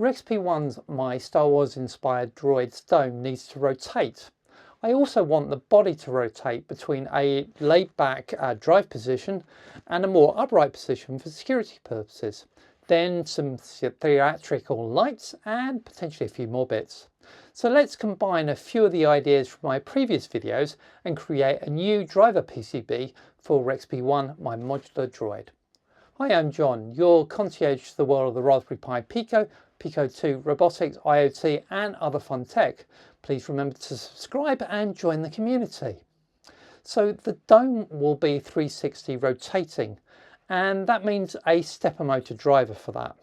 RexP1's my Star Wars inspired Droid's dome needs to rotate. I also want the body to rotate between a laid back drive position and a more upright position for security purposes. Then some theatrical lights and potentially a few more bits. So let's combine a few of the ideas from my previous videos and create a new driver PCB for RexP1, my modular droid. Hi, I'm John, your concierge to the world of the Raspberry Pi Pico, Pico 2, robotics, IoT and other fun tech. Please remember to subscribe and join the community. So the dome will be 360 rotating, and that means a stepper motor driver for that.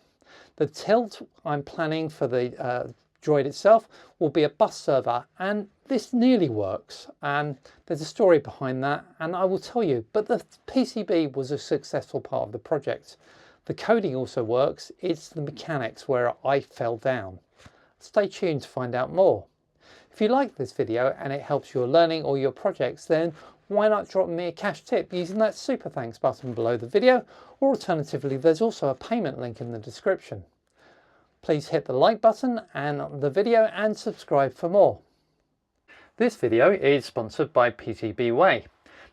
The tilt I'm planning for the droid itself will be a bus servo, and this nearly works, and there's a story behind that and I will tell you, but the PCB was a successful part of the project. The coding also works, it's the mechanics where I fell down. Stay tuned to find out more. If you like this video and it helps your learning or your projects, then why not drop me a cash tip using that super thanks button below the video, or alternatively there's also a payment link in the description. Please hit the like button and the video and subscribe for more. This video is sponsored by PCBWay.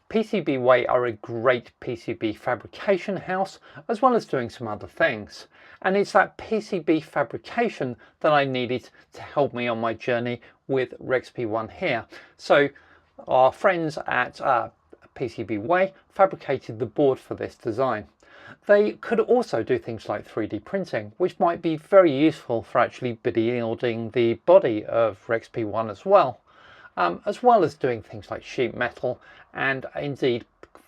PCBWay are a great PCB fabrication house as well as doing some other things. And it's that PCB fabrication that I needed to help me on my journey with RexP1 here. So our friends at PCBWay fabricated the board for this design. They could also do things like 3D printing, which might be very useful for actually building the body of RexP1 as well as doing things like sheet metal and indeed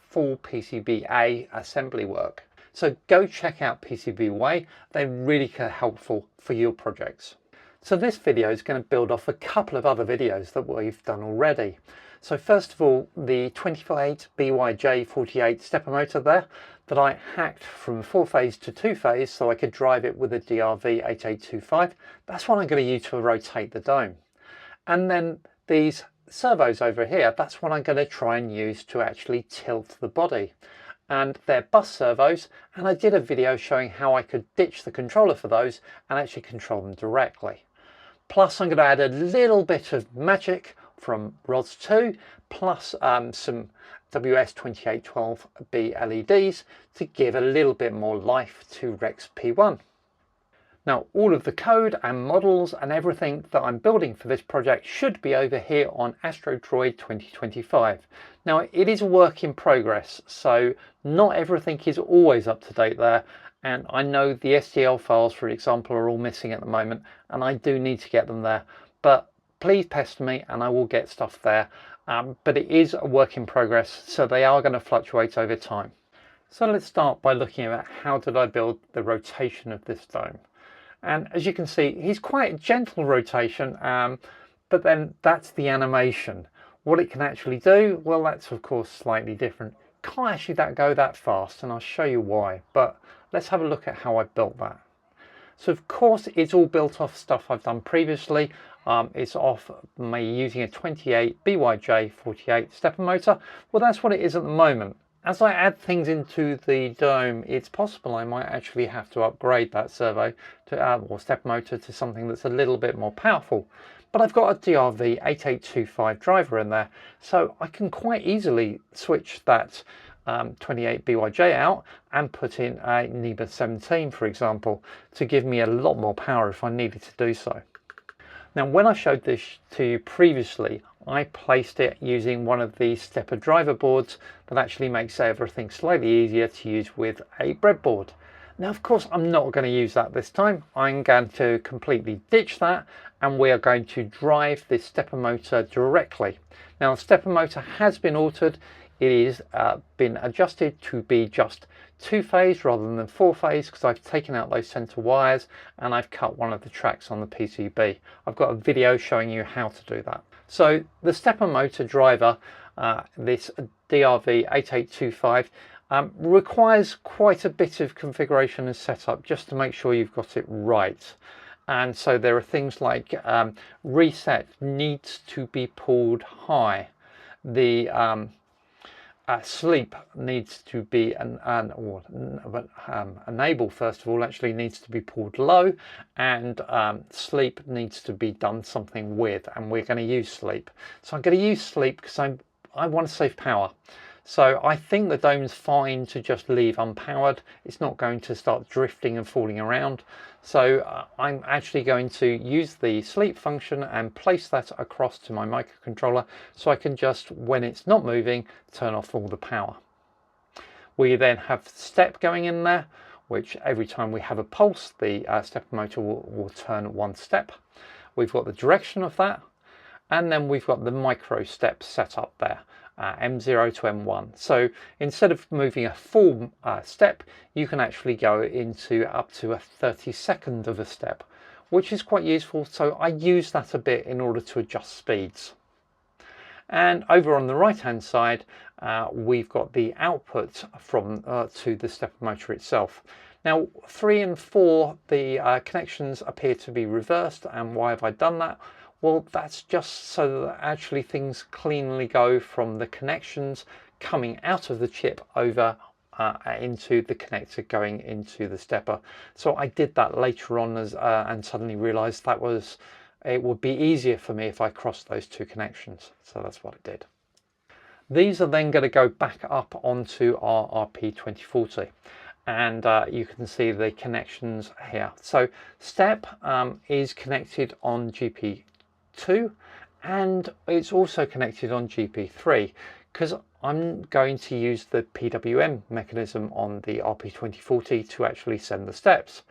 full PCBA assembly work. So go check out PCBWay, they're really helpful for your projects. So this video is going to build off a couple of other videos that we've done already. So first of all, the 28BYJ48 stepper motor there that I hacked from 4-phase to 2-phase so I could drive it with a DRV8825. That's what I'm going to use to rotate the dome. And then these servos over here, that's what I'm going to try and use to actually tilt the body. And they're bus servos, and I did a video showing how I could ditch the controller for those and actually control them directly. Plus I'm going to add a little bit of magic from ROS 2 plus some WS2812B LEDs to give a little bit more life to RexP1. Now all of the code and models and everything that I'm building for this project should be over here on Droid 2025. Now it is a work in progress, so not everything is always up to date there, and I know the STL files, for example, are all missing at the moment and I do need to get them there, but please pester me and I will get stuff there. But it is a work in progress, so they are going to fluctuate over time. So let's start by looking at how did I build the rotation of this dome. And as you can see, he's quite a gentle rotation, but then that's the animation. What it can actually do, well, that's of course slightly different. Can't actually go that fast, and I'll show you why. But let's have a look at how I built that. So of course it's all built off stuff I've done previously. It's off me using a 28BYJ48 stepper motor. Well, that's what it is at the moment. As I add things into the dome, it's possible I might actually have to upgrade that servo to, or stepper motor to something that's a little bit more powerful. But I've got a DRV8825 driver in there, so I can quite easily switch that 28BYJ out and put in a NEBA 17, for example, to give me a lot more power if I needed to do so. Now when I showed this to you previously, I placed it using one of the stepper driver boards that actually makes everything slightly easier to use with a breadboard. Now of course I'm not going to use that this time. I'm going to completely ditch that and we are going to drive this stepper motor directly. Now the stepper motor has been altered. It is been adjusted to be just 2-phase rather than 4-phase because I've taken out those center wires and I've cut one of the tracks on the PCB. I've got a video showing you how to do that. So the stepper motor driver, this DRV8825, requires quite a bit of configuration and setup just to make sure you've got it right. And so there are things like reset needs to be pulled high. The sleep needs to be enable, first of all, actually needs to be pulled low, and sleep needs to be done something with, and we're going to use sleep. So I'm going to use sleep because I want to save power. So I think the dome's fine to just leave unpowered. It's not going to start drifting and falling around. So I'm actually going to use the sleep function and place that across to my microcontroller so I can just, when it's not moving, turn off all the power. We then have step going in there, which every time we have a pulse, the stepper motor will turn one step. We've got the direction of that, and then we've got the micro steps set up there. M0 to M1. So instead of moving a full step, you can actually go into up to a 32nd of a step, which is quite useful. So I use that a bit in order to adjust speeds. And over on the right hand side, we've got the output from to the stepper motor itself. Now 3 and 4, the connections appear to be reversed. And why have I done that? Well, that's just so that actually things cleanly go from the connections coming out of the chip over into the connector going into the stepper. So I did that later on and suddenly realized it would be easier for me if I crossed those two connections. So that's what I did. These are then going to go back up onto our RP2040. And you can see the connections here. So step is connected on GP2, and it's also connected on GP3 because I'm going to use the PWM mechanism on the RP2040 to actually send the steps.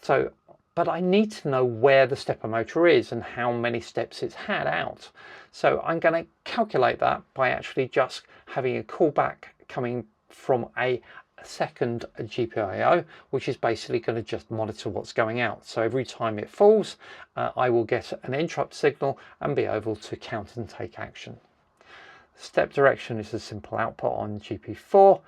So, but I need to know where the stepper motor is and how many steps it's had out. So I'm going to calculate that by actually just having a callback coming from a second GPIO, which is basically going to just monitor what's going out. So every time it falls, I will get an interrupt signal and be able to count and take action. Step direction is a simple output on GP4.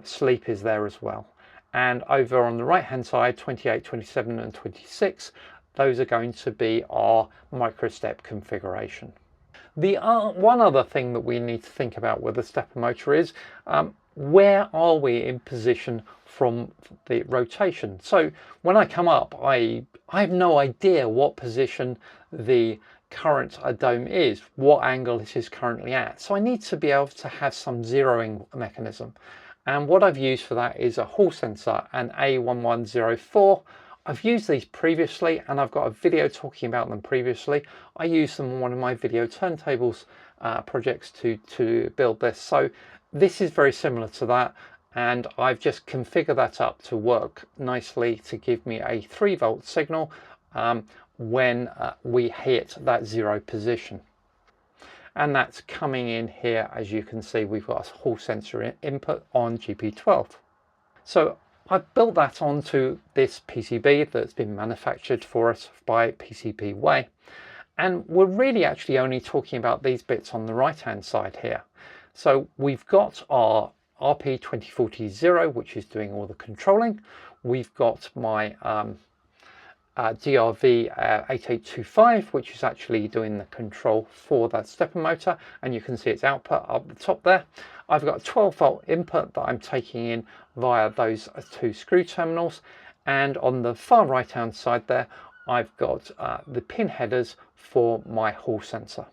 Sleep is there as well. And over on the right hand side, 28, 27 and 26, those are going to be our microstep configuration. The one other thing that we need to think about with the stepper motor is where are we in position from the rotation. So when I come up, I have no idea what position the current dome is, what angle it is currently at. So I need to be able to have some zeroing mechanism. And what I've used for that is a Hall sensor, an A1104. I've used these previously and I've got a video talking about them previously. I used them on one of my video turntables projects to build this. So this is very similar to that, and I've just configured that up to work nicely to give me a 3-volt signal when we hit that 0 position. And that's coming in here. As you can see, we've got a Hall sensor input on GP12. So I've built that onto this PCB that's been manufactured for us by PCBWay. And we're really actually only talking about these bits on the right hand side here. So we've got our RP2040, which is doing all the controlling. We've got my DRV8825, which is actually doing the control for that stepper motor, and you can see its output up the top there. I've got a 12-volt input that I'm taking in via those 2 screw terminals, and on the far right hand side there I've got the pin headers for my Hall sensor.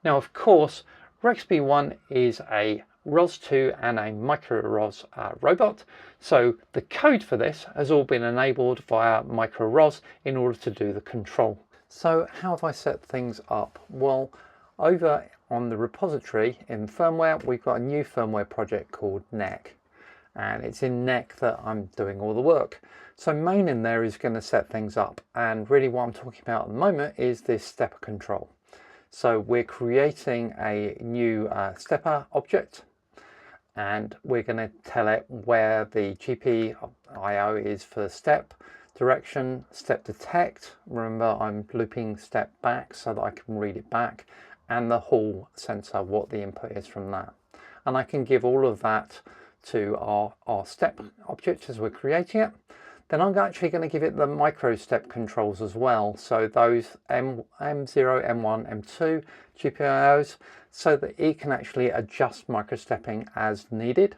Now of course RexP1 is a ROS2 and a micro ROS robot, so the code for this has all been enabled via micro ROS in order to do the control. So how have I set things up? Well, over on the repository in firmware, we've got a new firmware project called NEC, and it's in NEC that I'm doing all the work. So main in there is going to set things up, and really what I'm talking about at the moment is this stepper control. So we're creating a new stepper object, and we're going to tell it where the GPIO is for step direction, step detect. Remember, I'm looping step back so that I can read it back, and the Hall sensor, what the input is from that. And I can give all of that to our step object as we're creating it. Then I'm actually going to give it the micro step controls as well. So those M0, M1, M2 GPIOs, so that it can actually adjust microstepping as needed.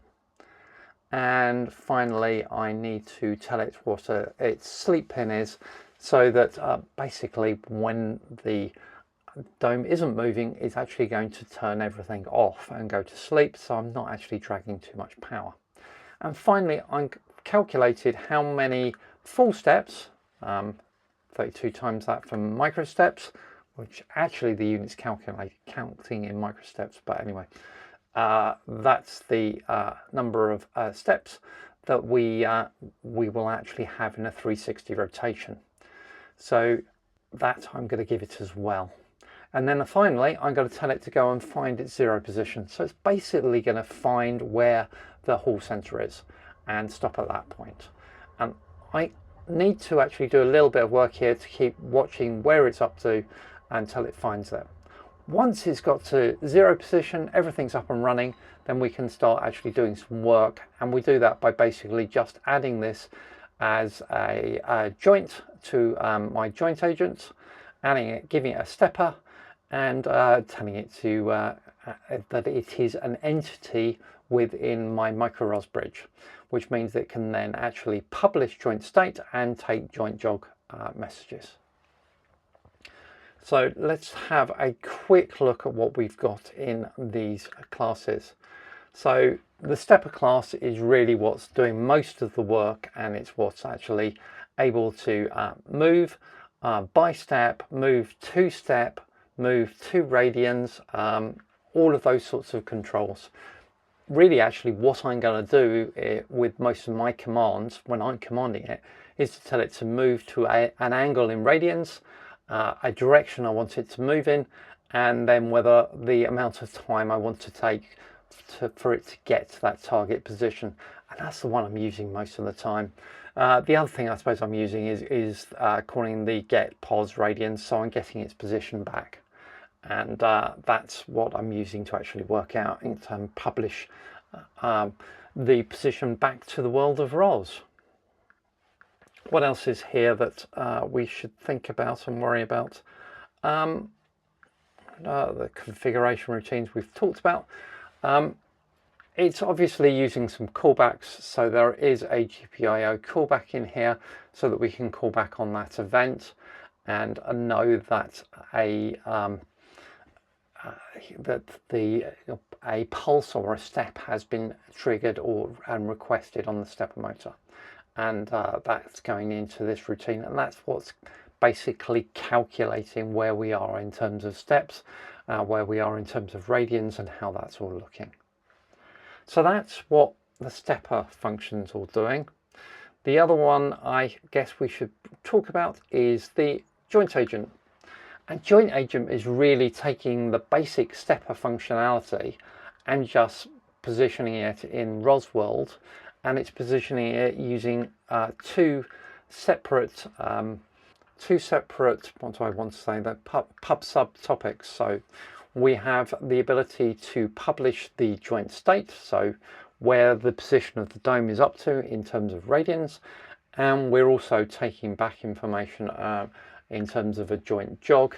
And finally, I need to tell it what its sleep pin is, so that basically when the dome isn't moving, it's actually going to turn everything off and go to sleep, so I'm not actually dragging too much power. And finally, I calculated how many full steps, 32 times that for microsteps, which actually the unit's counting in microsteps, but anyway, that's the number of steps that we will actually have in a 360 rotation. So that I'm going to give it as well. And then finally, I'm going to tell it to go and find its zero position. So it's basically going to find where the Hall center is and stop at that point. And I need to actually do a little bit of work here to keep watching where it's up to until it finds it. Once it's got to zero position, everything's up and running, then we can start actually doing some work. And we do that by basically just adding this as a joint to my joint agent, adding it, giving it a stepper, and telling it to that it is an entity within my micro-ROS bridge, which means it can then actually publish joint state and take joint jog messages. So let's have a quick look at what we've got in these classes. So the stepper class is really what's doing most of the work, and it's what's actually able to move by step, move two step, move two radians, all of those sorts of controls. Really, actually, what I'm going to do with most of my commands when I'm commanding it is to tell it to move to an angle in radians, a direction I want it to move in, and then whether the amount of time I want to take for it to get to that target position. And that's the one I'm using most of the time. The other thing I suppose I'm using is calling the get pos radians, so I'm getting its position back. And that's what I'm using to actually work out and publish the position back to the world of ROS. What else is here that we should think about and worry about? The configuration routines we've talked about. It's obviously using some callbacks, so there is a GPIO callback in here so that we can call back on that event and know that a pulse or a step has been triggered and requested on the stepper motor, and that's going into this routine, and that's what's basically calculating where we are in terms of steps, where we are in terms of radians, and how that's all looking. So that's what the stepper function's all doing. The other one I guess we should talk about is the joint agent. And joint agent is really taking the basic stepper functionality and just positioning it in ROS world, and it's positioning it using two separate what do I want to say, the pub sub topics. So we have the ability to publish the joint state, so where the position of the dome is up to in terms of radians, and we're also taking back information in terms of a joint jog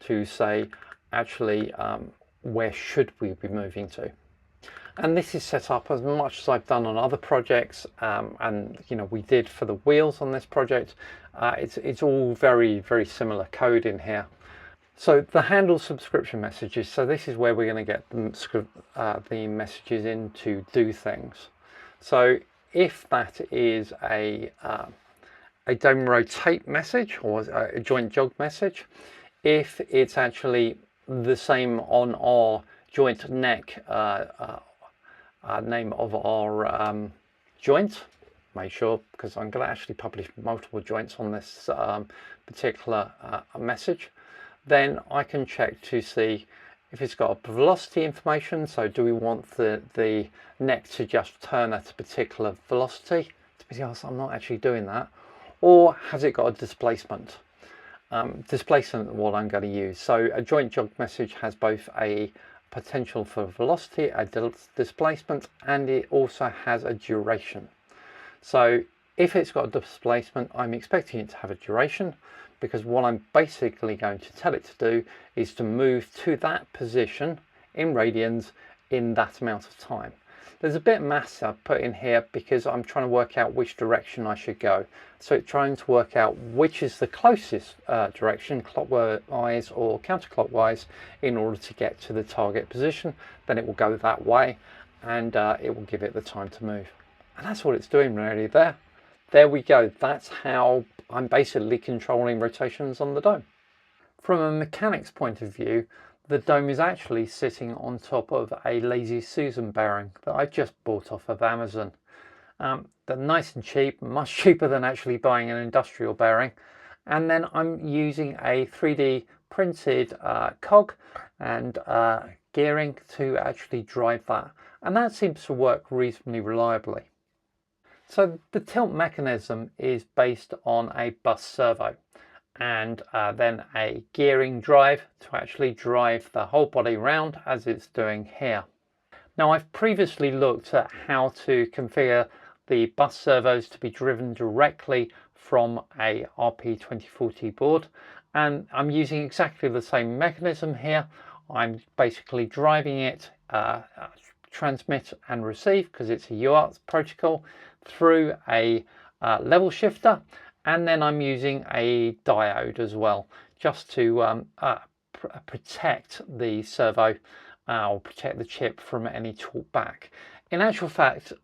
to say actually where should we be moving to. And this is set up as much as I've done on other projects, and you know, we did for the wheels on this project. It's all very, very similar code in here. So the handle subscription messages, so this is where we're going to get the messages in to do things. So if that is a dome rotate message or a joint jog message, if it's actually the same on our joint neck name of our joint, make sure, because I'm going to actually publish multiple joints on this particular message, then I can check to see if it's got a velocity information. So do we want the neck to just turn at a particular velocity? To be honest, I'm not actually doing that. Or has it got a displacement? Displacement is what I'm going to use. So a joint jog message has both a potential for velocity, a displacement, and it also has a duration. So if it's got a displacement, I'm expecting it to have a duration, because what I'm basically going to tell it to do is to move to that position in radians in that amount of time. There's a bit of maths I've put in here because I'm trying to work out which direction I should go. So it's trying to work out which is the closest direction, clockwise or counterclockwise, in order to get to the target position. Then it will go that way, and it will give it the time to move. And that's what it's doing really there. There we go. That's how I'm basically controlling rotations on the dome. From a mechanics point of view, the dome is actually sitting on top of a Lazy Susan bearing that I just bought off of Amazon. They're nice and cheap, much cheaper than actually buying an industrial bearing. And then I'm using a 3D printed cog and gearing to actually drive that. And that seems to work reasonably reliably. So the tilt mechanism is based on a bus servo, and then a gearing drive to actually drive the whole body round as it's doing here. Now, I've previously looked at how to configure the bus servos to be driven directly from a RP2040 board, and I'm using exactly the same mechanism here. I'm basically driving it transmit and receive, because it's a UART protocol, through a level shifter. And then I'm using a diode as well, just to protect the servo or protect the chip from any talk back. In actual fact,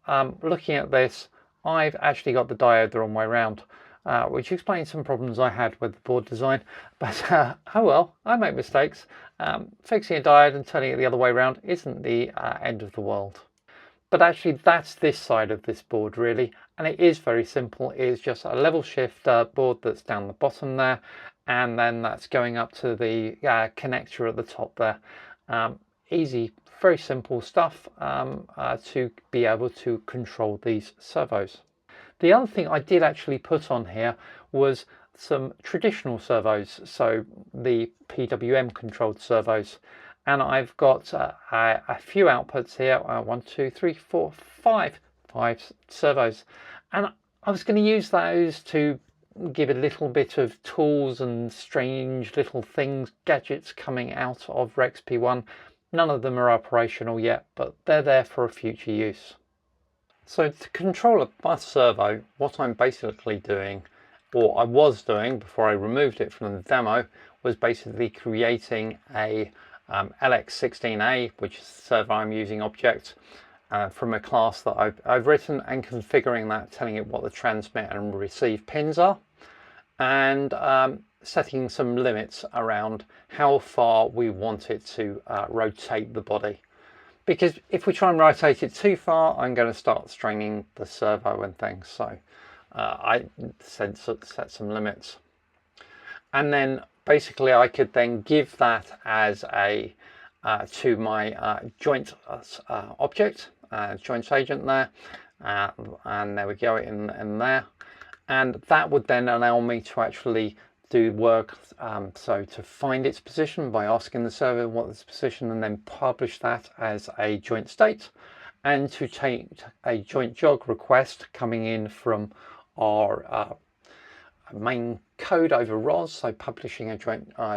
looking at this, I've actually got the diode the wrong way around, which explains some problems I had with the board design. But oh well, I make mistakes. Fixing a diode and turning it the other way around isn't the end of the world. But actually that's this side of this board really, and it is very simple. It is just a level shift board that's down the bottom there, and then that's going up to the connector at the top there. Easy, very simple stuff to be able to control these servos. The other thing I did actually put on here was some traditional servos, so the PWM controlled servos. And I've got a few outputs here, 1, 2, 3, 4, 5 servos. And I was going to use those to give a little bit of tools and strange little things, gadgets coming out of RexP1. None of them are operational yet, but they're there for a future use. So to control a bus servo, what I'm basically doing, or I was doing before I removed it from the demo, was basically creating a LX16A, which is the servo I'm using object, from a class that I've written, and configuring that, telling it what the transmit and receive pins are, and setting some limits around how far we want it to rotate the body. Because if we try and rotate it too far, I'm going to start straining the servo and things. So I set some limits. And then basically I could then give that as a to my joint object, joint agent there, and there we go in there, and that would then allow me to actually do work, so to find its position by asking the servo what its position, and then publish that as a joint state, and to take a joint jog request coming in from our main code over ROS, so publishing a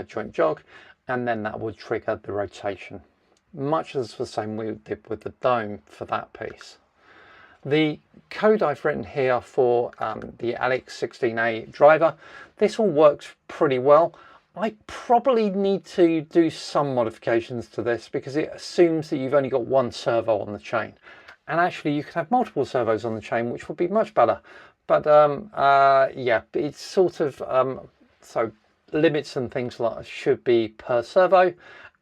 joint jog, and then that would trigger the rotation, much as the same we did with the dome for that piece. The code I've written here for the LX16A driver, this all works pretty well. I probably need to do some modifications to this because it assumes that you've only got one servo on the chain, and actually you could have multiple servos on the chain, which would be much better. But yeah, it's sort of so limits and things like that should be per servo,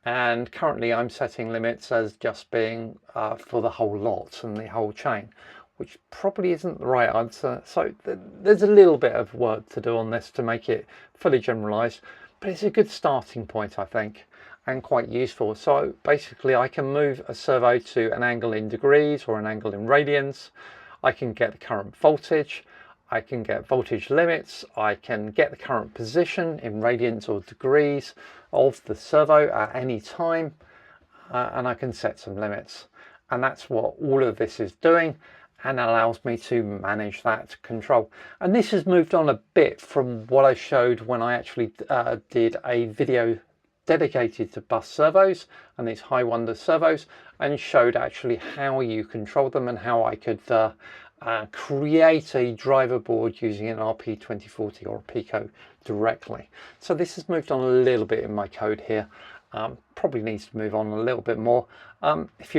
and currently I'm setting limits as just being for the whole lot and the whole chain, which probably isn't the right answer. So there's a little bit of work to do on this to make it fully generalized, but it's a good starting point, I think, and quite useful. So basically I can move a servo to an angle in degrees or an angle in radians. I can get the current voltage, I can get voltage limits, I can get the current position in radians or degrees of the servo at any time, and I can set some limits. And that's what all of this is doing, and allows me to manage that control. And this has moved on a bit from what I showed when I actually did a video dedicated to bus servos and these high wonder servos, and showed actually how you control them and how I could create a driver board using an RP2040 or a Pico directly. So this has moved on a little bit in my code here. Probably needs to move on a little bit more. If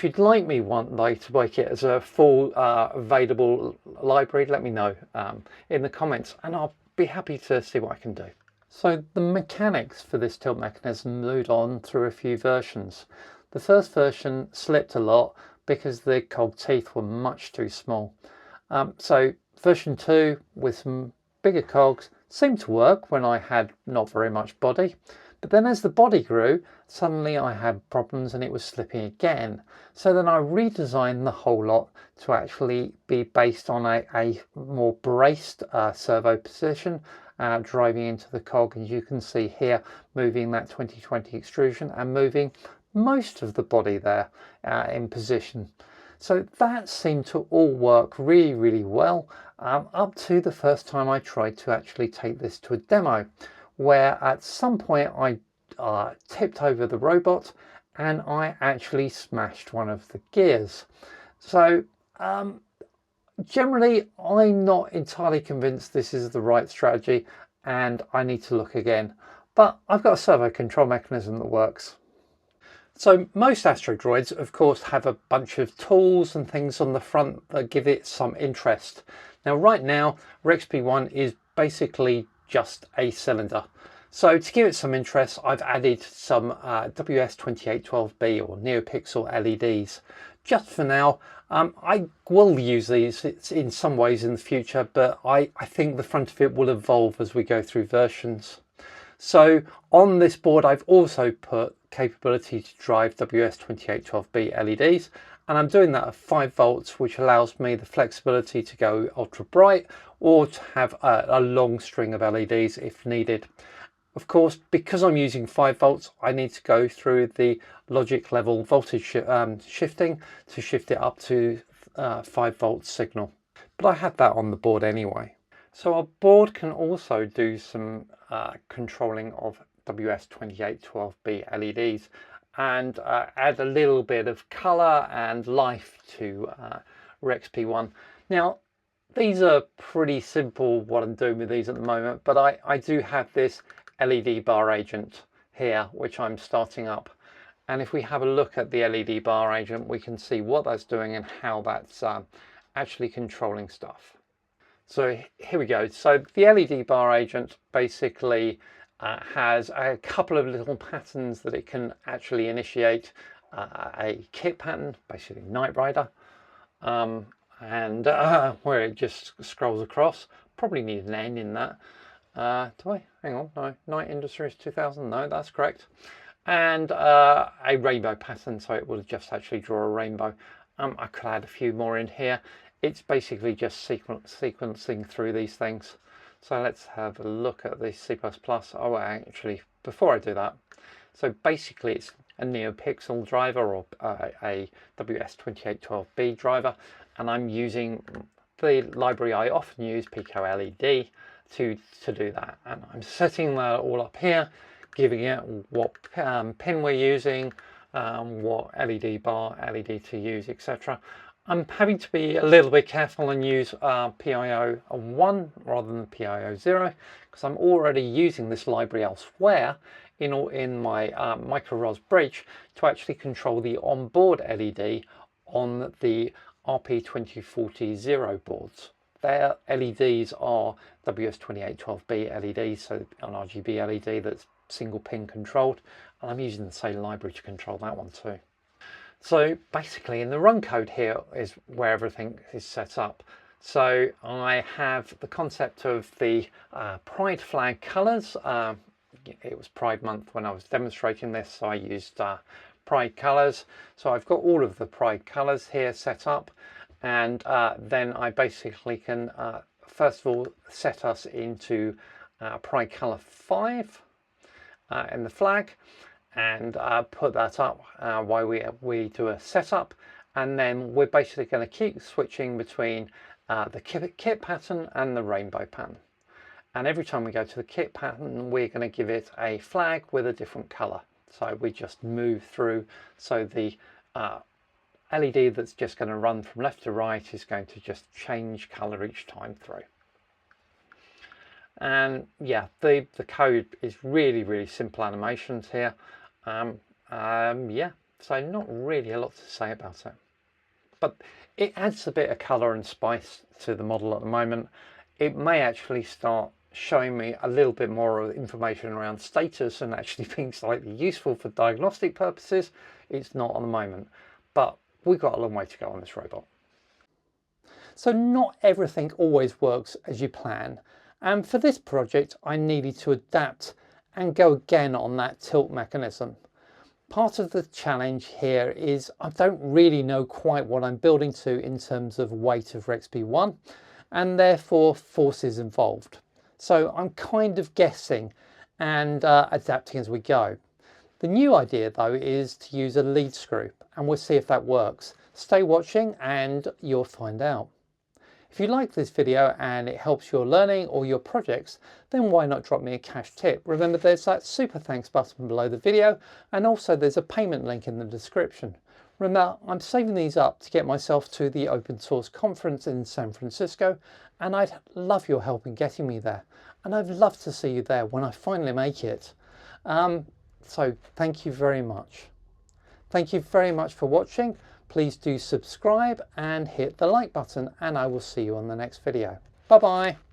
you'd like me one day to make it as a full available library, let me know in the comments, and I'll be happy to see what I can do. So the mechanics for this tilt mechanism moved on through a few versions. The first version slipped a lot because the cog teeth were much too small. So version 2 with some bigger cogs seemed to work when I had not very much body. But then as the body grew, suddenly I had problems and it was slipping again. So then I redesigned the whole lot to actually be based on a more braced servo position, driving into the cog, as you can see here, moving that 2020 extrusion and moving most of the body there in position. So that seemed to all work really, really well, up to the first time I tried to actually take this to a demo, where at some point I tipped over the robot and I actually smashed one of the gears. So generally I'm not entirely convinced this is the right strategy and I need to look again, but I've got a servo control mechanism that works. So most Astro Droids of course have a bunch of tools and things on the front that give it some interest. Now right now RexP1 is basically just a cylinder. So to give it some interest, I've added some WS2812B or NeoPixel LEDs. Just for now, I will use these in some ways in the future, but I think the front of it will evolve as we go through versions. So on this board, I've also put capability to drive WS2812B LEDs, and I'm doing that at 5 volts, which allows me the flexibility to go ultra bright or to have a long string of LEDs if needed. Of course, because I'm using 5 volts, I need to go through the logic level voltage shifting to shift it up to 5 volts signal. But I had that on the board anyway. So our board can also do some controlling of WS2812B LEDs and add a little bit of color and life to RexP1. Now, these are pretty simple what I'm doing with these at the moment, but I do have this LED bar agent here which I'm starting up, and if we have a look at the LED bar agent we can see what that's doing and how that's actually controlling stuff. So here we go. So the LED bar agent basically has a couple of little patterns that it can actually initiate. A kit pattern, basically Knight Rider, and where it just scrolls across. Probably need an N in that. Do I? Hang on, no, Knight Industries 2000, no, that's correct. And a rainbow pattern, so it will just actually draw a rainbow. I could add a few more in here. It's basically just sequencing through these things. So let's have a look at the C++. Oh, actually, before I do that, so basically it's a NeoPixel driver or a WS2812B driver, and I'm using the library I often use, Pico LED, to do that. And I'm setting that all up here, giving it what pin we're using, what LED bar, LED to use, etc. I'm having to be a little bit careful and use PIO 1 rather than PIO 0 because I'm already using this library elsewhere in my micro-ROS bridge to actually control the onboard LED on the RP2040 0 boards. Their LEDs are WS2812B LEDs, so an RGB LED that's single pin controlled, and I'm using the same library to control that one too. So basically in the run code here is where everything is set up. So I have the concept of the Pride flag colours. It was Pride month when I was demonstrating this, so I used Pride colours. So I've got all of the Pride colours here set up, and then I basically can first of all set us into Pride colour 5 in the flag, and put that up while we do a setup, and then we're basically going to keep switching between the kit pattern and the rainbow pattern. And every time we go to the kit pattern, we're going to give it a flag with a different color. So we just move through. So the LED that's just going to run from left to right is going to just change color each time through. And yeah, the code is really simple animations here. Yeah, so not really a lot to say about it, but it adds a bit of color and spice to the model at the moment. It may actually start showing me a little bit more information around status and actually being slightly useful for diagnostic purposes. It's not at the moment, but we've got a long way to go on this robot. So not everything always works as you plan. And for this project, I needed to adapt and go again on that tilt mechanism. Part of the challenge here is I don't really know quite what I'm building to in terms of weight of RexP1 and therefore forces involved. So I'm kind of guessing and adapting as we go. The new idea though is to use a lead screw, and we'll see if that works. Stay watching and you'll find out. If you like this video and it helps your learning or your projects, then why not drop me a cash tip? Remember, there's that super thanks button below the video, and also there's a payment link in the description. Remember, I'm saving these up to get myself to the open source conference in San Francisco, and I'd love your help in getting me there. And I'd love to see you there when I finally make it. So thank you very much. Thank you very much for watching. Please do subscribe and hit the like button, and I will see you on the next video. Bye bye.